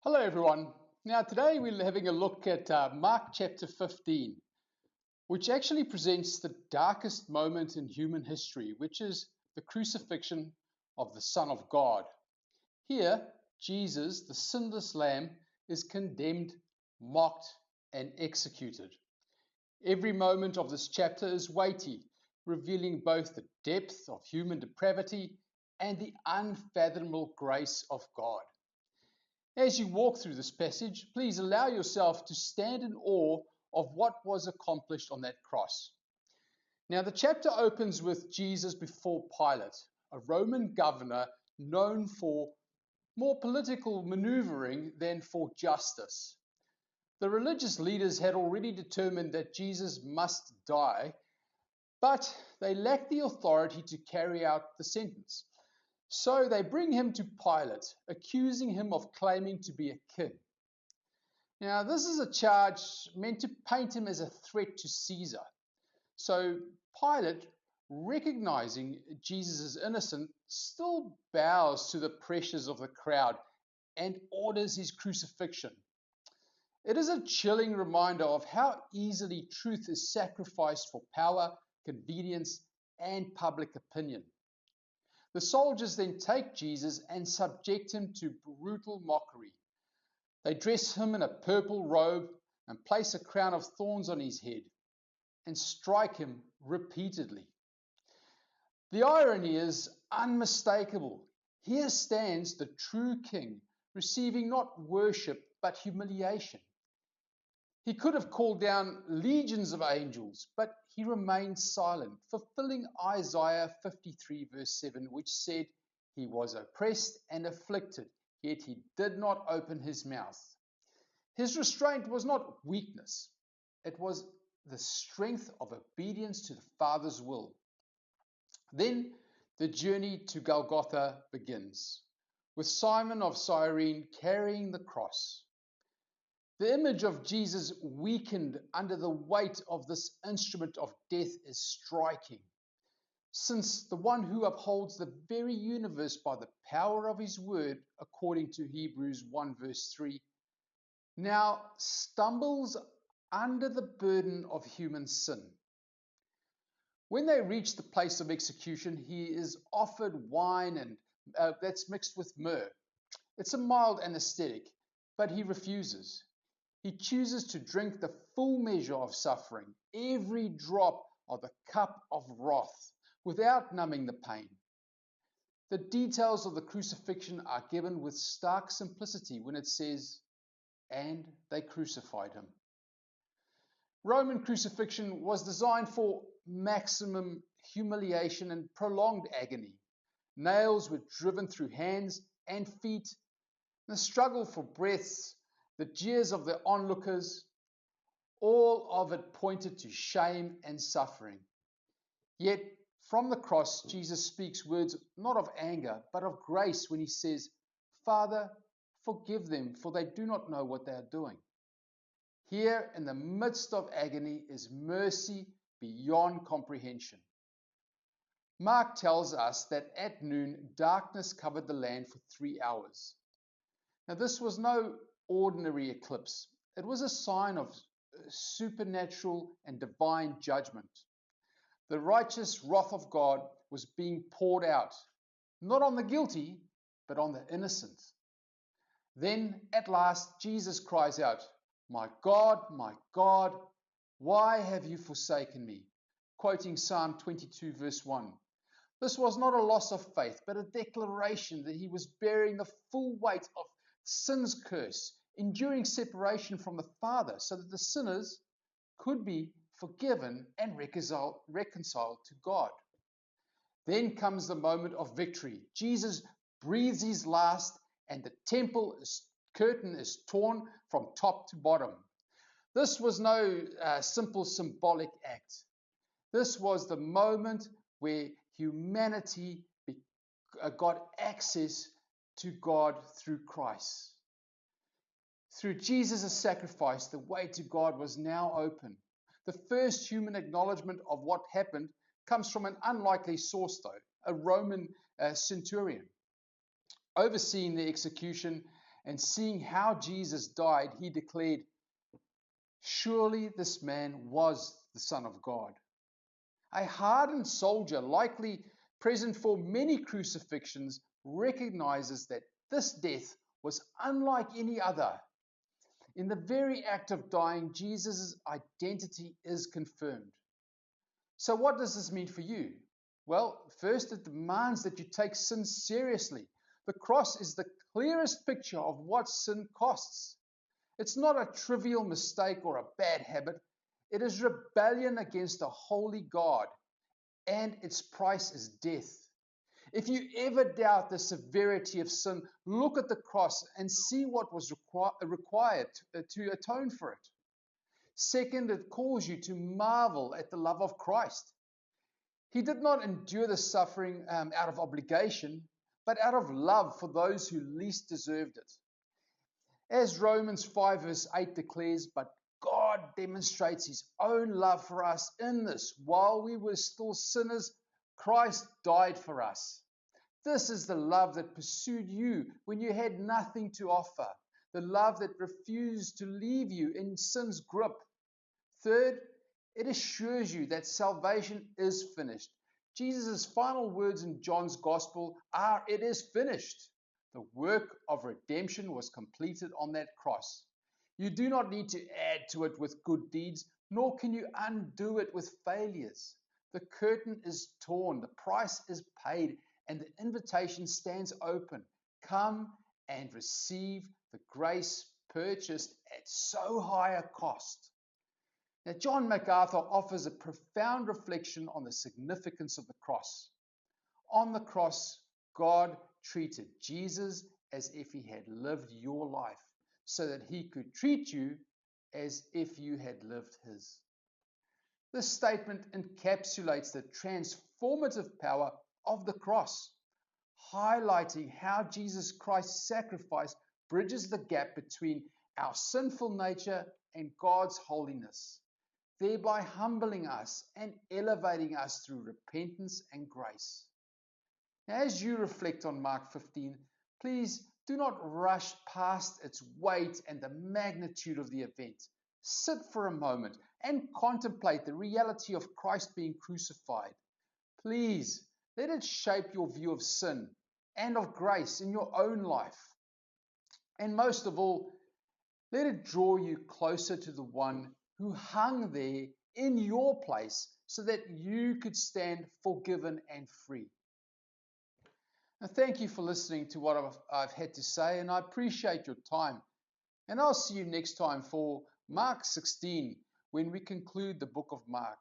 Hello everyone. Now today we're having a look at Mark chapter 15, which actually presents the darkest moment in human history, which is the crucifixion of the Son of God. Here, Jesus, the sinless Lamb, is condemned, mocked, and executed. Every moment of this chapter is weighty, revealing both the depth of human depravity and the unfathomable grace of God. As you walk through this passage, please allow yourself to stand in awe of what was accomplished on that cross. Now, the chapter opens with Jesus before Pilate, a Roman governor known for more political maneuvering than for justice. The religious leaders had already determined that Jesus must die, but they lacked the authority to carry out the sentence. So they bring him to Pilate, accusing him of claiming to be a king. Now, this is a charge meant to paint him as a threat to Caesar. So Pilate, recognizing Jesus' innocence, still bows to the pressures of the crowd and orders his crucifixion. It is a chilling reminder of how easily truth is sacrificed for power, convenience, and public opinion. The soldiers then take Jesus and subject him to brutal mockery. They dress him in a purple robe and place a crown of thorns on his head and strike him repeatedly. The irony is unmistakable. Here stands the true king, receiving not worship but humiliation. He could have called down legions of angels, but he remained silent, fulfilling Isaiah 53 verse 7, which said, "He was oppressed and afflicted, yet he did not open his mouth." His restraint was not weakness. It was the strength of obedience to the Father's will. Then the journey to Golgotha begins, with Simon of Cyrene carrying the cross. The image of Jesus weakened under the weight of this instrument of death is striking, since the one who upholds the very universe by the power of his word, according to Hebrews 1 verse 3, now stumbles under the burden of human sin. When they reach the place of execution, he is offered wine and that's mixed with myrrh. It's a mild anesthetic, but he refuses. He chooses to drink the full measure of suffering, every drop of the cup of wrath, without numbing the pain. The details of the crucifixion are given with stark simplicity when it says, "And they crucified him." Roman crucifixion was designed for maximum humiliation and prolonged agony. Nails were driven through hands and feet. The struggle for breaths, the jeers of the onlookers, all of it pointed to shame and suffering. Yet, from the cross, Jesus speaks words not of anger, but of grace when he says, "Father, forgive them, for they do not know what they are doing." Here, in the midst of agony, is mercy beyond comprehension. Mark tells us that at noon, darkness covered the land for 3 hours. Now, this was no ordinary eclipse. It was a sign of supernatural and divine judgment. The righteous wrath of God was being poured out, not on the guilty, but on the innocent. Then, at last, Jesus cries out, my God, why have you forsaken me?" Quoting Psalm 22, verse 1. This was not a loss of faith, but a declaration that he was bearing the full weight of sin's curse, enduring separation from the Father, so that the sinners could be forgiven and reconciled to God. Then comes the moment of victory. Jesus breathes his last, and the temple curtain is torn from top to bottom. This was no simple symbolic act. This was the moment where humanity got access to God through Christ. Through Jesus' sacrifice, the way to God was now open. The first human acknowledgement of what happened comes from an unlikely source, though, a Roman centurion. Overseeing the execution And seeing how Jesus died, he declared, "Surely this man was the Son of God." A hardened soldier, likely present for many crucifixions, recognizes that this death was unlike any other. In the very act of dying, Jesus' identity is confirmed. So what does this mean for you? Well, first, it demands that you take sin seriously. The cross is the clearest picture of what sin costs. It's not a trivial mistake or a bad habit. It is rebellion against a holy God, and its price is death. If you ever doubt the severity of sin, look at the cross and see what was required to atone for it. Second, it calls you to marvel at the love of Christ. He did not endure the suffering out of obligation, but out of love for those who least deserved it. As Romans 5 verse 8 declares, "But God demonstrates his own love for us in this: while we were still sinners, Christ died for us." This is the love that pursued you when you had nothing to offer, the love that refused to leave you in sin's grip. Third, it assures you that salvation is finished. Jesus' final words in John's Gospel are, "It is finished." The work of redemption was completed on that cross. You do not need to add to it with good deeds, nor can you undo it with failures. The curtain is torn, the price is paid, and the invitation stands open. Come and receive the grace purchased at so high a cost. Now, John MacArthur offers a profound reflection on the significance of the cross. On the cross, God treated Jesus as if he had lived your life, so that he could treat you as if you had lived his. This statement encapsulates the transformative power of the cross, highlighting how Jesus Christ's sacrifice bridges the gap between our sinful nature and God's holiness, thereby humbling us and elevating us through repentance and grace. Now, as you reflect on Mark 15, please do not rush past its weight and the magnitude of the event. Sit for a moment and contemplate the reality of Christ being crucified. Please let it shape your view of sin and of grace in your own life. And most of all, let it draw you closer to the one who hung there in your place so that you could stand forgiven and free. Now, thank you for listening to what I've had to say, and I appreciate your time. And I'll see you next time for Mark 16, when we conclude the book of Mark.